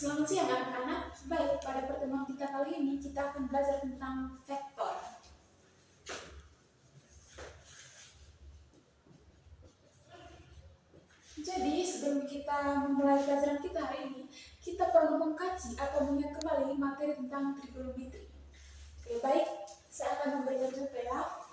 Selamat siang anak-anak. Baik, pada pertemuan kita kali ini kita akan belajar tentang vektor. Jadi sebelum kita memulai pelajaran kita hari ini, kita perlu mengkaji atau mengingat kembali materi tentang trigonometri. Oke, baik, saya akan memberikan contoh ya.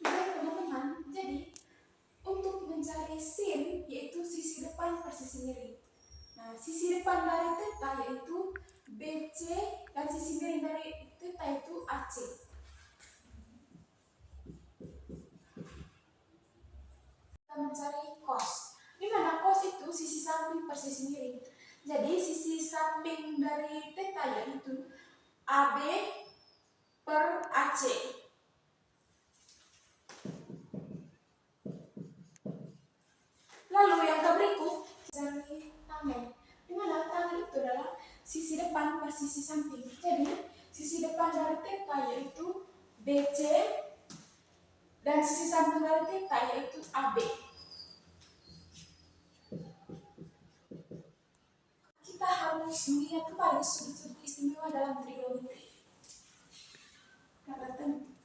Baik teman-teman, jadi untuk mencari sin yaitu sisi depan per sisi miring. Nah, sisi depan dari theta yaitu BC dan sisi miring dari theta itu AC. Kita mencari cos. Di mana cos itu sisi samping per sisi miring. Jadi sisi samping dari theta yaitu AB per AC. Lalu yang berikut cari tangen. Di mana tangen itu adalah sisi depan per sisi samping. Jadi sisi depan dari theta yaitu BC dan sisi samping dari theta yaitu AB. Kita harus melihat kembali sudut-sudut istimewa dalam trigonometri. Perhatikan.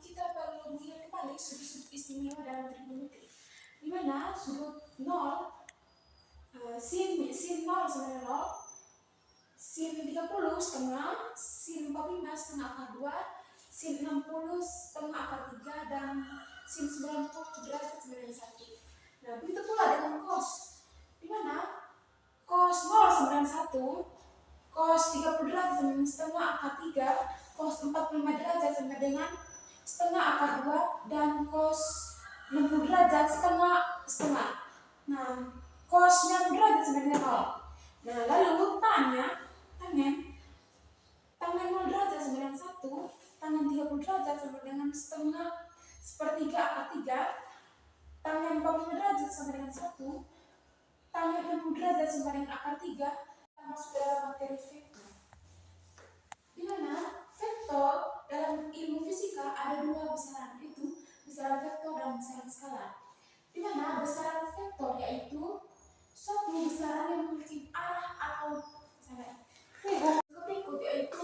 Kita perlu melihat kembali sudut-sudut istimewa dalam trigonometri. Di mana sudut 0 sin 0 sama 0, sin 30 setengah, sin 45 setengah akar 2, sin 60 setengah akar 3, dan sin 90 derajat sama dengan 1. Nah, begitu pula dengan cos. Di mana cos 0 sama dengan 1, cos 30 derajat sama dengan setengah akar 3, cos 45 derajat sama dengan setengah akar 2, dan cos 60 derajat setengah. Nah, cos 90 derajat sama dengan 0. Nah, lalu tangen 0 derajat sama dengan 1, tangen 30 derajat sama dengan setengah sepertiga akar 3, tangen 45 derajat sama dengan 1, tangen 60 derajat sama dengan akar 3, masuk dalam materi vektor. Di mana vektor dalam ilmu fisika ada dua besaran, yaitu besaran vektor dan besaran skalar. Di mana besaran vektor yaitu suatu besaran yang memiliki arah atau berikut yaitu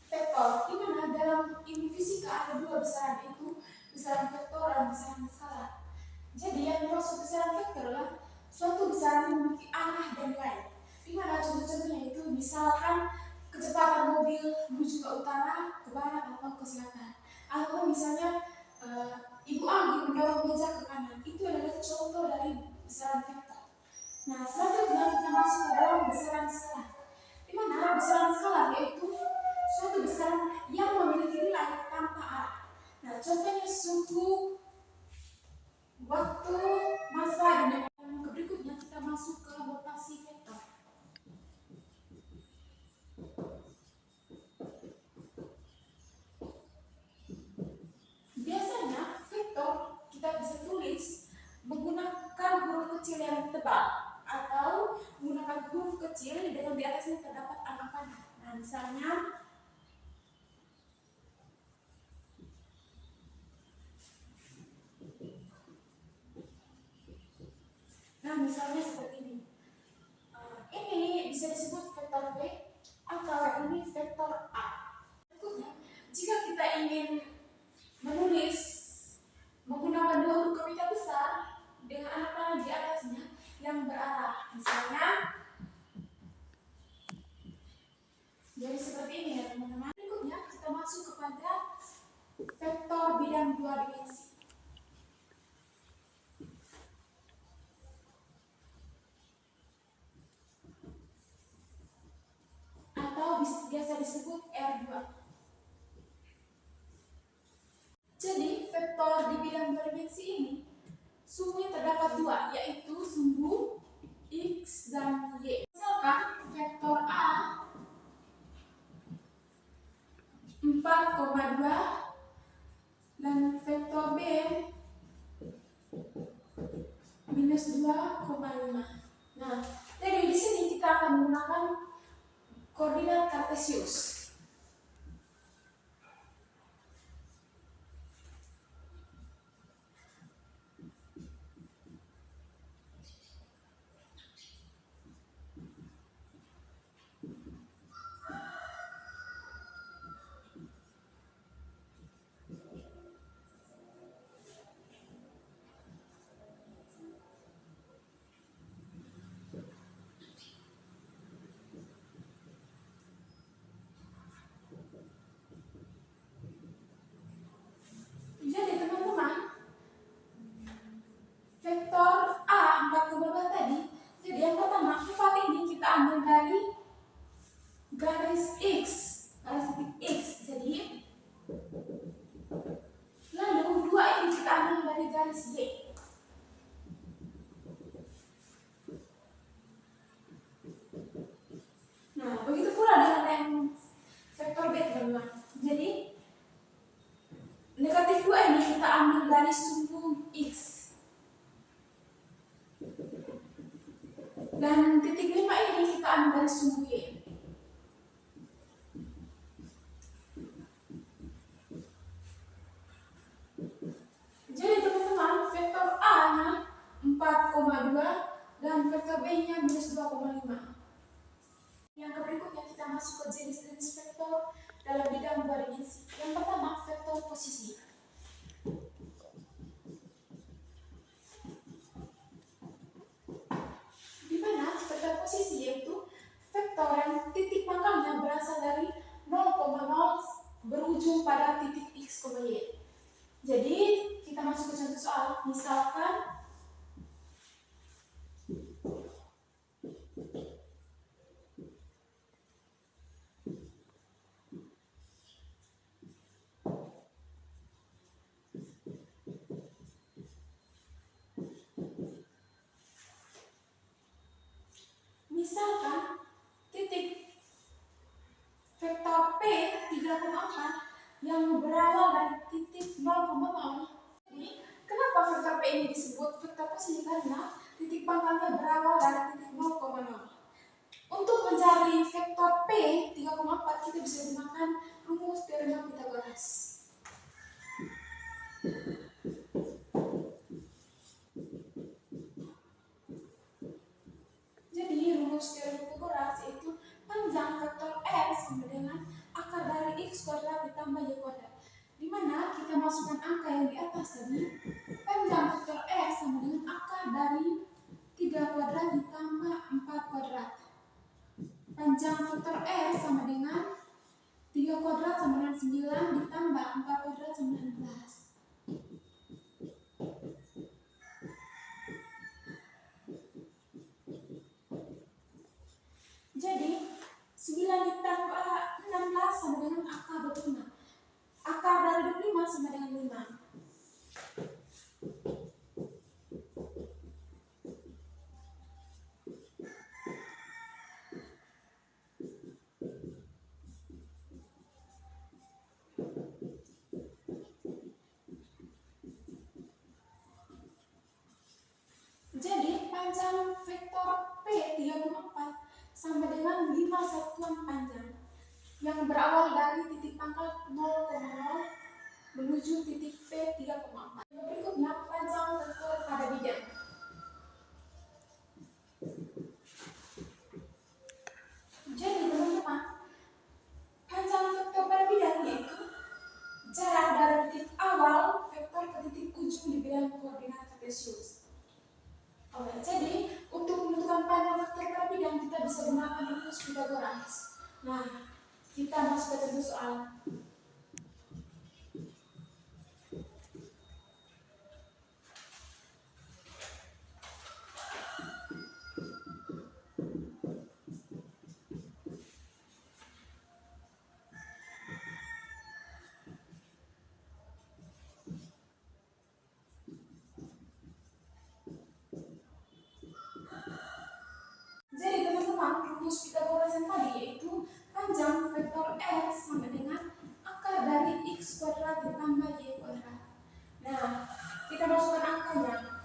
vektor. Di mana dalam ilmu fisika ada dua besaran, yaitu besaran vektor dan besaran skalar. Jadi yang dimaksud besaran vektor adalah suatu besaran yang memiliki arah dan nilai. Di mana contoh-contohnya itu misalkan kecepatan mobil menuju ke utara, ke barat, atau ke selatan. Atau misalnya Ibu Anggi mendorong meja ke kanan. Itu adalah contoh dari besaran vektor. Nah, selanjutnya kita masuk ke dalam besaran skala. Di mana besaran skala yaitu suatu besaran yang memiliki nilai tanpa arah. Nah, contohnya suku, waktu, masa, dan yang berikutnya kita masuk ke notasi vektor. Biasanya vektor kita bisa tulis menggunakan huruf kecil yang tebal atau menggunakan huruf kecil dengan di atasnya terdapat angka panah. Nah, misalnya seperti ini. Ini bisa disebut vektor V atau ini vektor A. Berikutnya, jika kita ingin menulis menggunakan dua huruf kapital besar dengan anak panah di atasnya yang berarah, misalnya jadi seperti ini ya teman-teman. Berikutnya kita masuk kepada vektor bidang dua dimensi atau biasa disebut R2. Jadi vektor di bidang dua dimensi ini sumbunya terdapat dua, yaitu sumbu X dan Y. Misalkan vektor A 4,2 dan vektor B minus 2,5. Nah, jadi di sini kita akan menggunakan koordinat kartesius. Jadi teman-teman, vektor A 4,2 tadi, jadi yang pertama 4 ini kita ambil dari garis X, garis titik X. Jadi lalu 2 ini kita ambil dari garis Y. Nah, begitu pula dengan yang vektor B teman-teman. Jadi negatif 2 ini kita ambil dari sumbu X. Dan titik 5 ini kita ambil dari sumbu Y. Jadi teman-teman, vektor A-nya 4,2 dan vektor B-nya minus 2,5. Yang berikutnya kita masuk ke jenis-jenis vektor dalam bidang dua dimensi. Yang pertama, vektor posisi. Di mana vektor posisi yaitu vektor yang titik pangkalnya berasal dari 0,0 berujung pada titik X, Y. Jadi kita masuk ke contoh soal. Misalkan titik vektor P 3,4 yang berawal dari titik 0,0. Jadi, kenapa vektor P ini disebut vektor posisi? Karena titik pangkalnya berawal dari titik 0,0. Untuk mencari vektor P 3,4 kita bisa gunakan rumus teorema Pythagoras. Jadi rumus teorema Pythagoras yaitu panjang vektor R sama dengan akar dari X kuadrat ditambah Y kuadrat. Di mana kita masukkan angka yang di atas tadi, panjang vektor R sama dengan akar dari 3 kuadrat ditambah 4 kuadrat. Panjang vektor R sama dengan 3 kuadrat sama dengan 9 ditambah 4 kuadrat sama dengan 16. sama dengan 5 satuan panjang yang berawal dari titik pangkal 0,0 menuju titik P 3,4. Berikutnya panjang vektor pada bidang. Jadi teman-teman, panjang vektor pada bidang yaitu jarak dari titik awal vektor ke titik ujung di bidang koordinat kartesius. Oke, jadi untuk menentukan panjang vektor pada bidang kita bisa gunakan rumus Pythagoras. Nah, kita masuk ke contoh soal. Jadi teman-teman, rumus Pythagoras yang tadi yaitu panjang vektor x sama dengan akar dari x kuadrat ditambah y kuadrat. Nah, kita masukkan angkanya.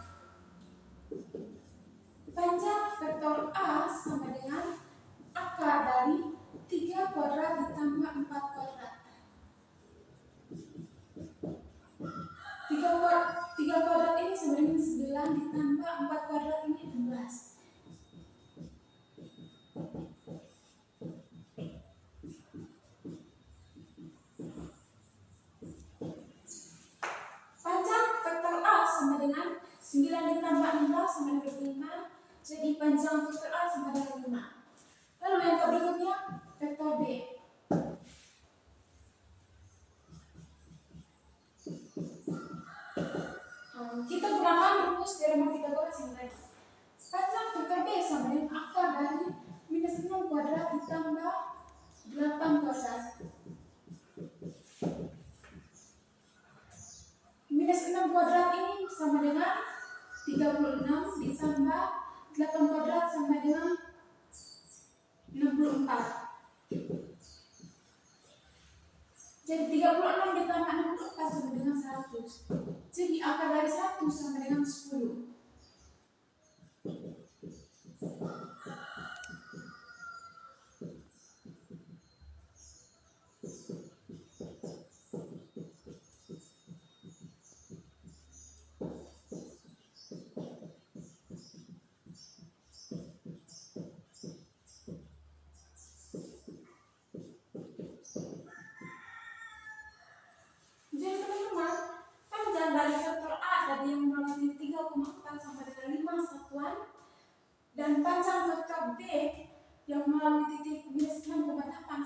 Panjang vektor a sama dengan akar dari 3 kuadrat ditambah 4 kuadrat. 3 kuadrat ini sama dengan 9 ditambah 4 kuadrat ini 16. Panjang vektor A sama dengan 9 ditambah 16 sama dengan 25. Jadi panjang vektor A sama dengan 5. Lalu yang berikutnya vektor B. Kita gunakan rumus teorema Pythagoras yang tadi. Panjang vektor B sama dengan akar dari minus 6 kuadrat ditambah 8 kuadrat. Minus 6 kuadrat ini sama dengan 36 ditambah 8 kuadrat sama dengan 64. Jadi 36 ditambah 64 sama dengan 100. Jadi akar dari 1 sama dengan 10. Jadi teman-teman, panjang dari vektor A tadi yang melalui 3,4 sampai dengan 5 satuan dan panjang vektor B yang melalui titik minus 6,8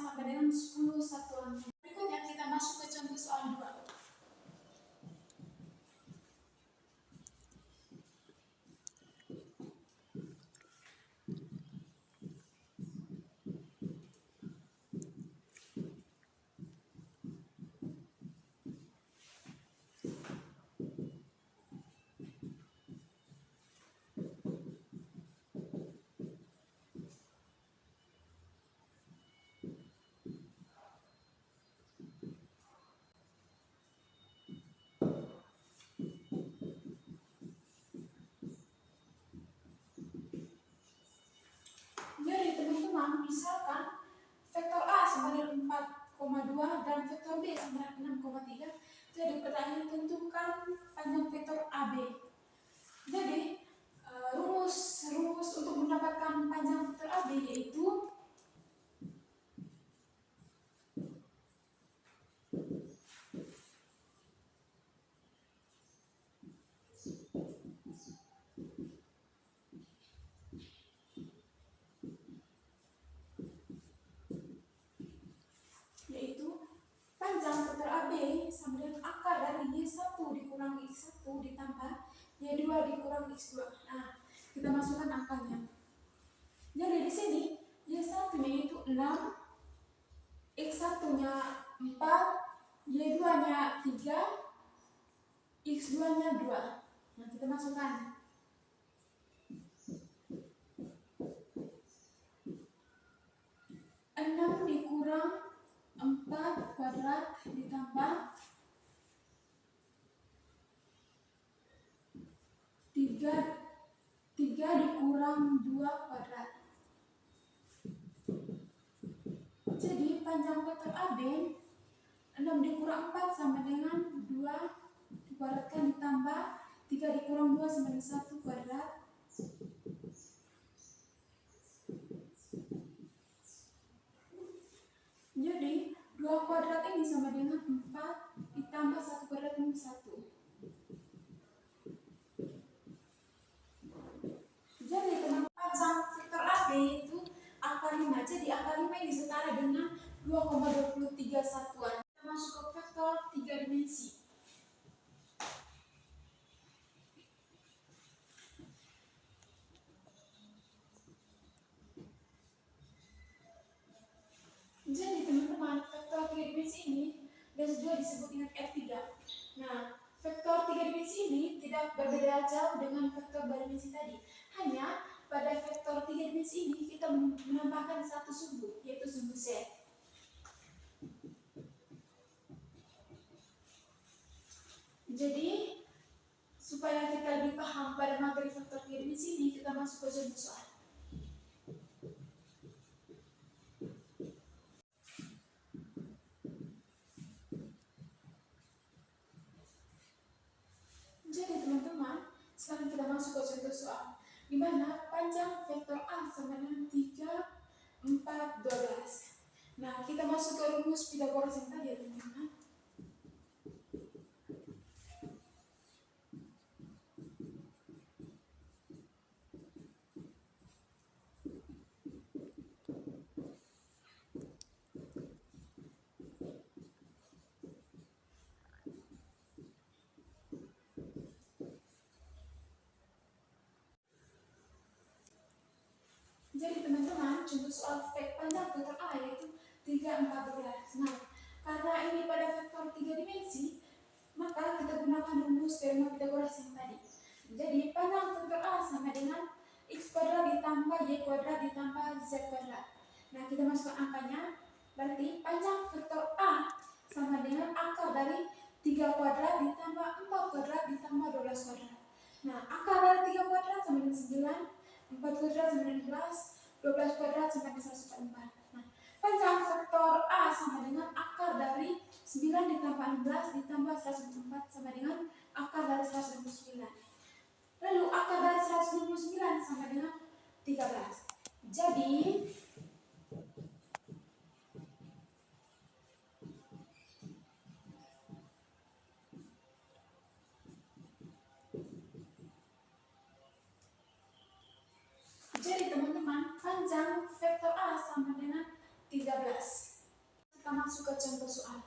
sampai dengan 10 satuan. Berikutnya kita masuk ke contoh soal 2. Jadi teman-teman, misalkan vektor A sama dengan 4,2 dan vektor B sama dengan 6,3. Jadi pertanyaan tentukan panjang vektor AB. Jadi rumus untuk mendapatkan panjang vektor AB yaitu panjang vektor AB sama dengan akar dari Y1 dikurangi X1 ditambah Y2 dikurangi X2. Nah, kita masukkan angkanya. Jadi di sini Y1-nya itu 6, X1-nya 4, Y2-nya 3, X2-nya 2. Nah, kita masukkan. Enam dikurang 4 kuadrat ditambah 3 dikurang 2 kuadrat. panjang vektor AB 6 dikurang 4 sama dengan 2 dikuadratkan ditambah 3 dikurang 2 sama dengan 1 kuadrat. Jadi 2 kuadrat ini sama dengan 4 ditambah 1 kuadrat ini 1. Jadi teman panjang vektor AB itu akar 5. Jadi akar 5 ini setara dengan 2,23 satuan. Kita masuk ke vektor 3 dimensi. Jadi teman-teman, vektor 3 dimensi ini biasa juga disebut dengan F3. Nah, vektor 3 dimensi ini tidak berbeda jauh dengan vektor 2 dimensi tadi. Hanya pada vektor 3 dimensi ini kita menambahkan satu sumbu, yaitu sumbu Z. Jadi, supaya kita lebih paham pada materi vektor 3 dimensi ini, kita masuk ke contoh soal. Jadi teman-teman, sekarang kita masuk ke contoh soal, di mana panjang vektor A sama dengan 3, 4, 12. Nah, kita masuk ke rumus Pythagoras yang tadi ya teman-teman. Jadi teman-teman, contoh soal panjang vektor A yaitu 3, 14. Nah, karena ini pada vektor 3 dimensi, maka kita gunakan rumus teorema Pythagoras yang tadi. Jadi panjang vektor A sama dengan x kuadrat ditambah y kuadrat ditambah z kuadrat. Nah, kita masukkan angkanya. Berarti panjang vektor A sama dengan akar dari 3 kuadrat ditambah 4 kuadrat ditambah 12 kuadrat. Nah, akar dari 3 kuadrat sama dengan 9, 4 kuadrat sama dengan 11, 12 kuadrat sama dengan 104. Nah, panjang vektor A sama dengan akar dari 9 ditambah 16 ditambah 104 sama dengan akar dari 129. Lalu akar dari 129 sama dengan 13. Jadi teman-teman, panjang vektor A sama dengan 13. Kita masuk ke contoh soal.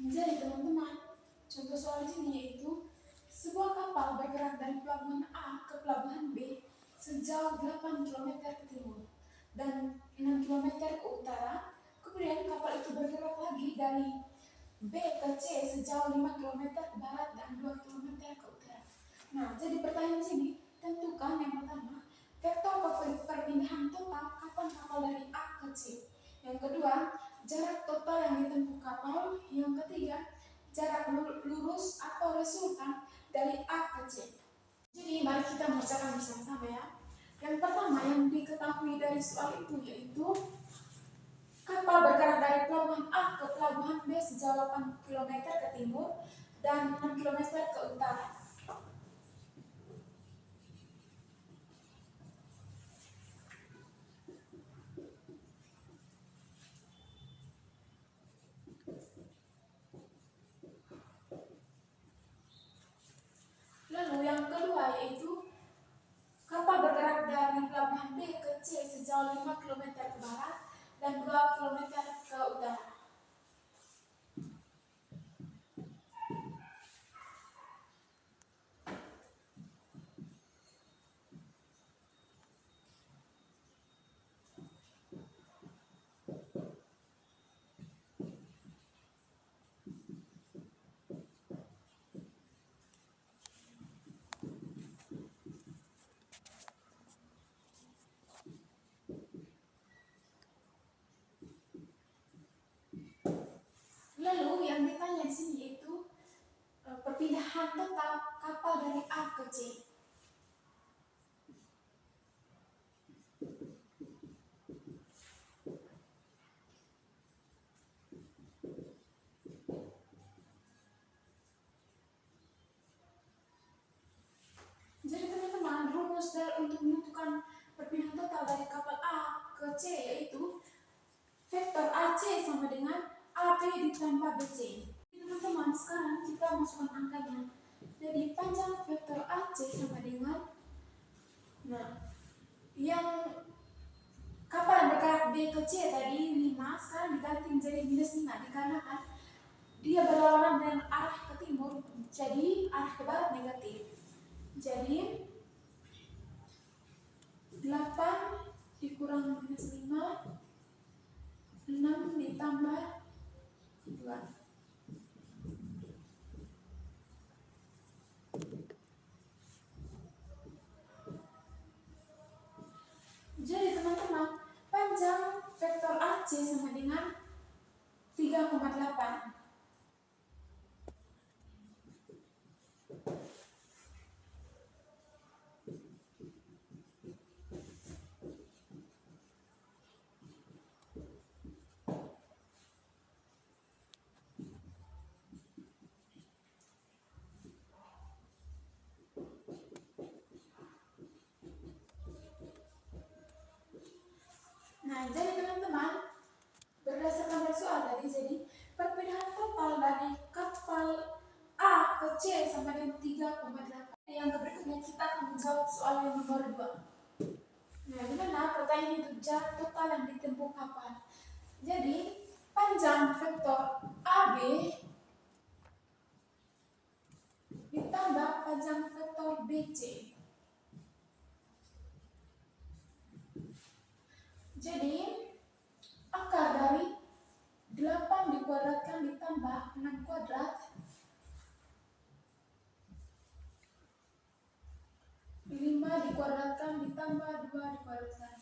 Jadi teman-teman, contoh soal di sini yaitu sebuah kapal bergerak dari pelabuhan A ke pelabuhan B sejauh 8 kilometer ke timur dan 6 kilometer ke utara. Kemudian kapal itu bergerak lagi dari B ke C sejauh 5 kilometer ke barat dan 2 kilometer ke utara. Nah, jadi pertanyaan di sini, tentukan yang pertama, vektor perpindahan total kapan kapal dari A ke C. Yang kedua, jarak total yang ditempuh kapal. Yang ketiga, jarak lurus atau resultan dari A ke C. Jadi mari kita mengerjakan bersama-sama ya. Yang pertama yang diketahui dari soal itu yaitu kapal bergerak dari pelabuhan A ke pelabuhan B sejauh 8 kilometer ke timur dan 6 kilometer ke utara. Lalu yang kedua yaitu kapal bergerak dari pelabuhan B ke C sejauh 5 kilometer ke barat dan 2 kilometer ke utara. Lalu yang ditanya di sini yaitu perpindahan total kapal dari A ke C. Jadi teman-teman, rumus untuk menentukan perpindahan total dari kapal A ke C yaitu vektor AC sama dengan AB ditambah BC. Teman-teman, sekarang kita masukkan angkanya. Jadi panjang vektor AC sama dengan, nah, yang kapal yang bergerak B ke C tadi 5, sekarang diganti menjadi minus 5 dikarenakan dia berlawanan dengan arah ke timur, jadi arah ke barat negatif. Jadi 8 dikurang minus 5, 6 ditambah 2. Jadi teman-teman, panjang vektor AC sama dengan 3,8. Nah, jadi teman-teman, berdasarkan dari soal tadi, jadi perpindahan total dari kapal A ke C sama dengan 3,8. Yang berikutnya kita akan menjawab soal yang nomor 2. Nah, dimana pertanyaan itu jarak total yang ditempuh kapal. Jadi, panjang vektor AB ditambah panjang vektor BC. Jadi, akar dari 8 dikuadratkan ditambah 6 kuadrat 5 dikuadratkan ditambah 2 dikuadratkan.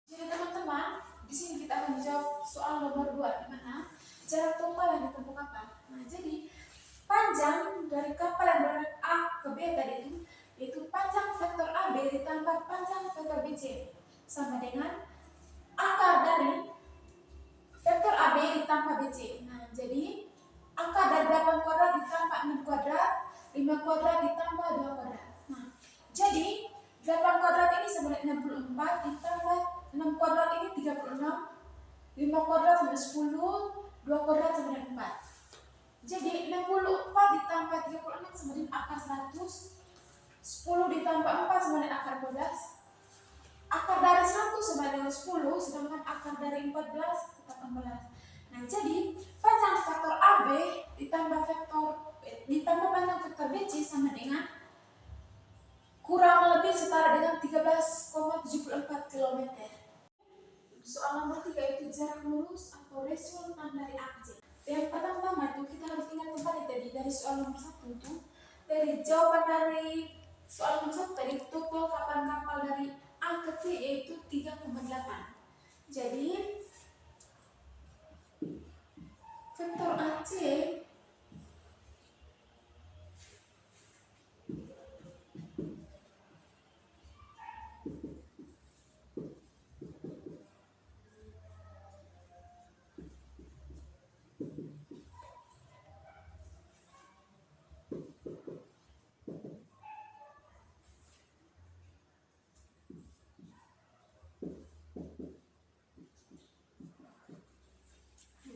Jadi teman-teman, di sini kita akan menjawab soal nomor 2 di mana jarak total yang ditempuh kapal. Nah, jadi panjang dari kapal yang berangkat A ke B tadi itu panjang vektor AB ditambah panjang vektor BC sama dengan akar dari vektor AB ditambah BC. Nah, jadi akar dari 8 kuadrat ditambah 6 kuadrat 5 5 kuadrat ditambah 2 kuadrat. Nah, jadi 8 kuadrat ini sama dengan 64 ditambah 6 kuadrat ini 36, 5 kuadrat sama dengan 10, 2 kuadrat sama dengan 4. Jadi 64 ditambah 36 sama dengan akar 100, 10 ditambah 4 sama dengan akar 12. Akar dari 100 sama dengan 10, sedangkan akar dari 14 tetap 14. Nah, jadi panjang vektor AB ditambah panjang vektor BC sama dengan kurang lebih setara dengan 13,74 km. Soal nomor 3 itu jarak lurus atau resultan dari AC. Yang pertama itu kita harus ingat kembali tadi dari soal nomor 1 itu, dari jawaban dari soal nomor 1 tadi total kapal dari A ke C yaitu 3,8. Jadi vektor AC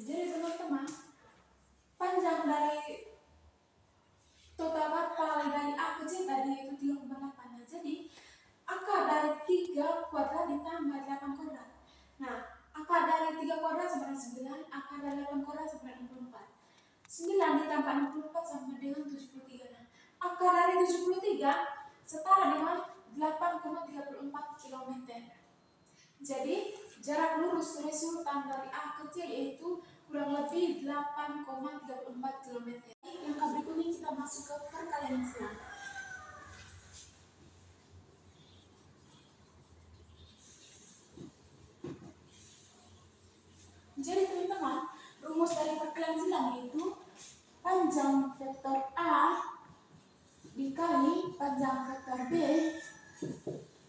jadi teman-teman, panjang dari total kapal dari A ke C tadi itu 3,8. Nah, jadi akar dari 3 kuadrat ditambah 8 kuadrat. Nah, akar dari 3 kuadrat sama dengan 9, akar dari 8 kuadrat sama dengan 64. 9 ditambah 64 sama dengan 73. Nah, akar dari 73 setara dengan 8,34 km. Jadi, jarak lurus resultan dari A ke C yaitu kurang lebih 8,34 km. Yang berikutnya kita masuk ke perkalian silang. Jadi teman-teman, rumus dari perkalian silang yaitu panjang vektor A dikali panjang vektor B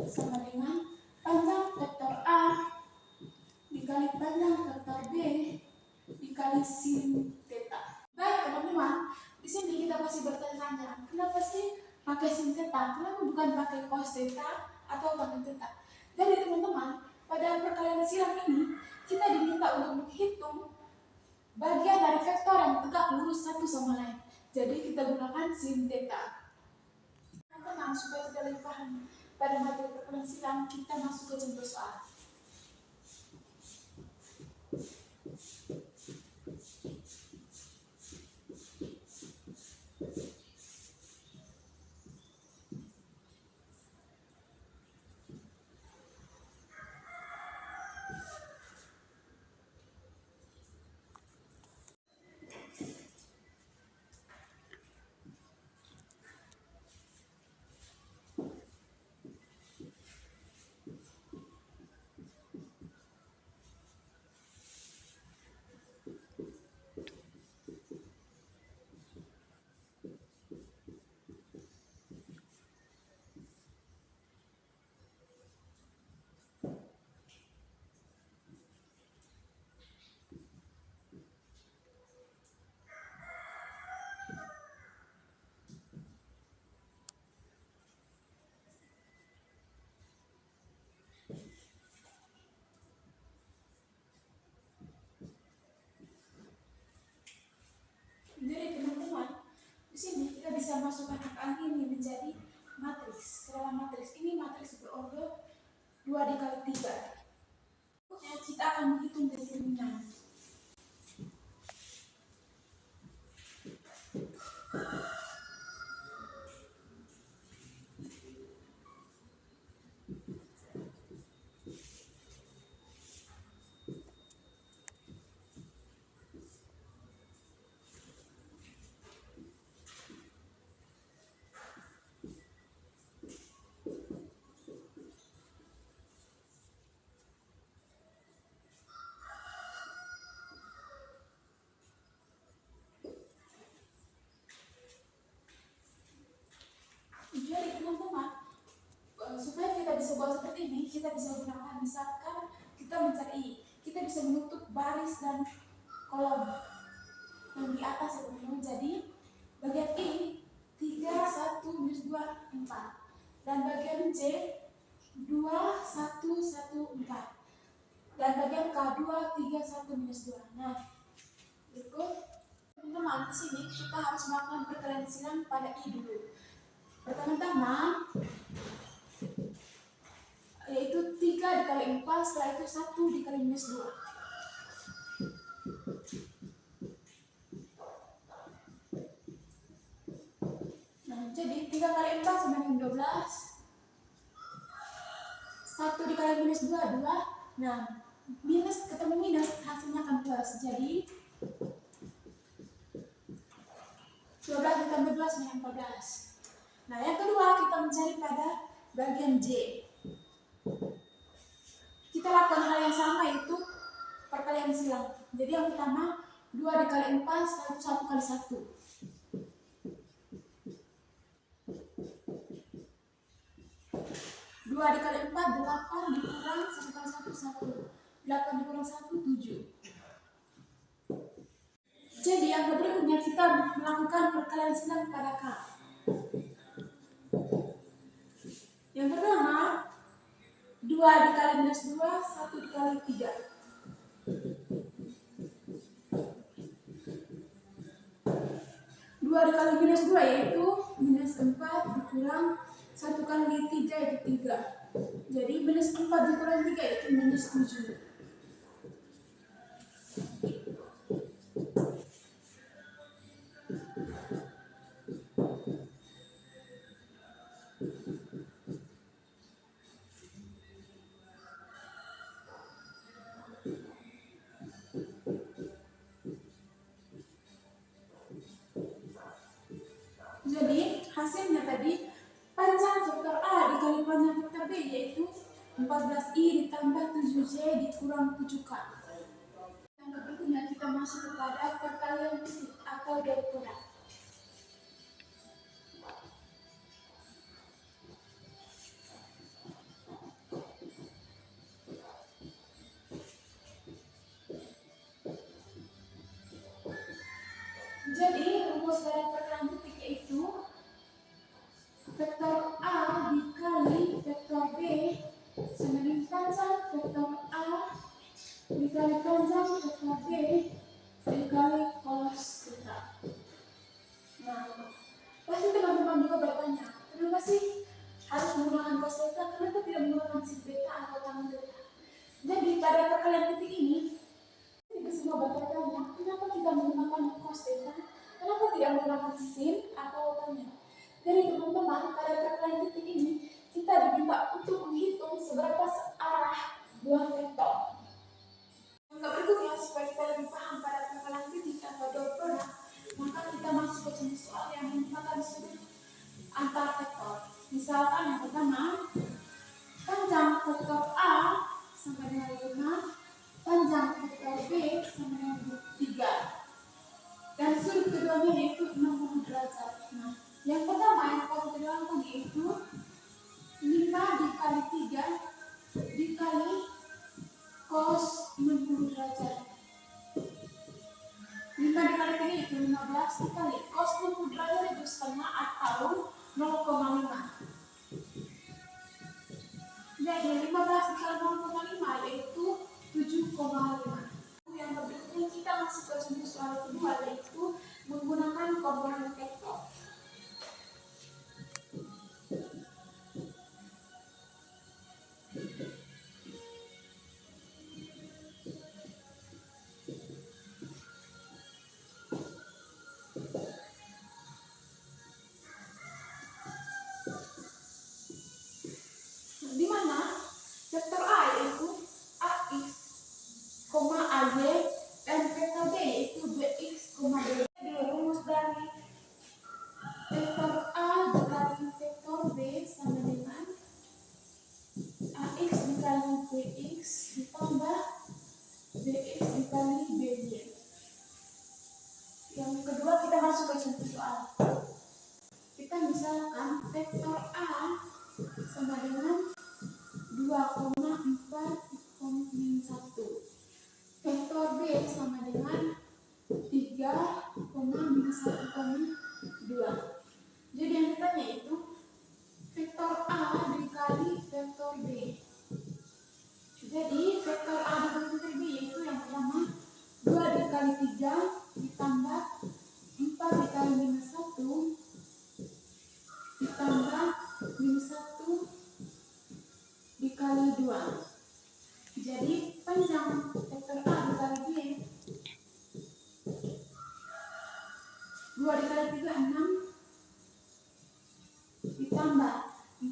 sama dengan panjang vektor A dikali panjang vektor B dikali sin theta. Baik teman-teman, di sini kita masih bertanya-tanya, kenapa sih pakai sin theta? Kenapa bukan pakai cos theta atau tan theta? Jadi teman-teman, pada perkalian silang ini kita diminta untuk menghitung bagian dari vektor yang tegak lurus satu sama lain. Jadi kita gunakan sin theta. Teman-teman, supaya kita lebih paham pada materi perkalian silang, kita masuk ke contoh soal. Jadi teman-teman, di sini kita bisa masukkan angka ini menjadi matriks. Dalam matriks ini matriks berorder 2 dikali 3. Kita akan menghitung determinan. Jadi teman-teman, supaya kita bisa buat seperti ini, kita bisa gunakan misalkan kita mencari, kita bisa menutup baris dan kolom yang di atas ya teman-teman. Jadi bagian ini 3 dan bagian C 2, 1, 1, 4, dan bagian K 2, 3, 1, minus 2. Nah, berikut teman-teman, di sini kita harus melakukan perkalian silang pada I dulu. Pertama-tama yaitu 3 dikali 4, setelah itu 1 dikali minus 2. Nah, jadi 3 kali 4 sama dengan 12. 1 dikali minus 2, 2. Nah, minus ketemu minus, hasilnya akan plus. Jadi 12 ditambah 12 sama dengan 14. Nah, yang kedua kita mencari pada bagian J. Kita lakukan hal yang sama, yaitu perkalian silang. Jadi yang pertama 2 dikali 4, setelah itu 1 kali 1. 2 dikali 4, 8 dikurang 1 kali 1, 1. 8 dikurang 1, 7. Jadi yang berikutnya kita melakukan perkalian silang pada K. Yang pertama 2 dikali minus 2, 1 dikali 3. 2 dikali minus 2 yaitu minus 4 dikurang 1 kali 3 yaitu 3. Jadi minus 4 dikurang 3 yaitu minus 7. Jadi hasilnya tadi panjang vektor A dikali panjang vektor B yaitu 14I ditambah 7J dikurang 7K. Yang berikutnya kita masuk kepada perkalian titik atau dari produk. Jadi rumus dari perkalian titik yaitu vektor A dikali vektor B sama dengan panjang vektor A dikali panjang vektor B dikali cos theta. Nah, pasti teman-teman juga bertanya, kenapa sih harus menggunakan cos theta? Kenapa tidak menggunakan sin theta atau tan theta? Jadi pada perkalian titik ini, kita semua bertanya, kenapa kita menggunakan cos theta? Kenapa tidak menggunakan sin atau tan? Jadi teman-teman, pada perkalian titik ini kita diminta untuk menghitung seberapa searah dua vektor. Yang berikutnya, supaya kita lebih paham pada perkalian titik atau dot product, maka kita masuk ke jenis soal yang merupakan sudut antar vektor. Misalkan yang pertama, panjang vektor A sama dengan 5, panjang vektor B sama dengan 3. Dan sudut keduanya yaitu 60 derajat. Nah, yang pertama yang akan kita lakukan yaitu 5 dikali 3 dikali cos 60 derajat. 5 dikali 3 yaitu 15 dikali cos 60 derajat itu setengah atau 0,5. Jadi 15 dikali 0,5 yaitu 7,5. Yang berikutnya kita masuk ke jenis soal kedua yaitu menggunakan komponen vektor. Di mana vektor A yaitu AX, AY, dan vektor B yaitu BX, B. Jadi rumus dari vektor A dikali vektor B sama dengan AX dikali BX ditambah BX dikali BY. Yang kedua kita masuk ke contoh soal. Kita misalkan vektor A sama dengan 2,4,1. Vektor B sama dengan 3,-1,2. Jadi yang ditanya itu vektor A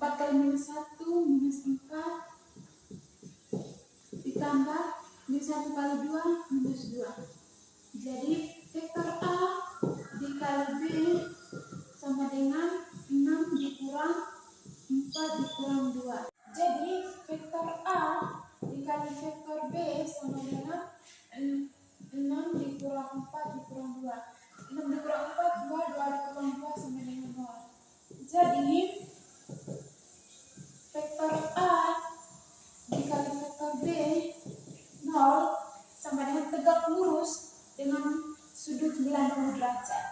4 kali minus 1 minus 4 ditambah minus 1 kali 2 minus 2. Jadi vektor A dikali B sama dengan 6 dikurang 4 dikurang 2. Jadi vektor A dikali vektor B sama dengan 6 dikurang 4 dikurang 2. 6 dikurang 4 2, 2 dikurang 2 sama dengan 0. Jadi vektor A dikali vektor B 0 sama dengan tegak lurus dengan sudut 90 derajat.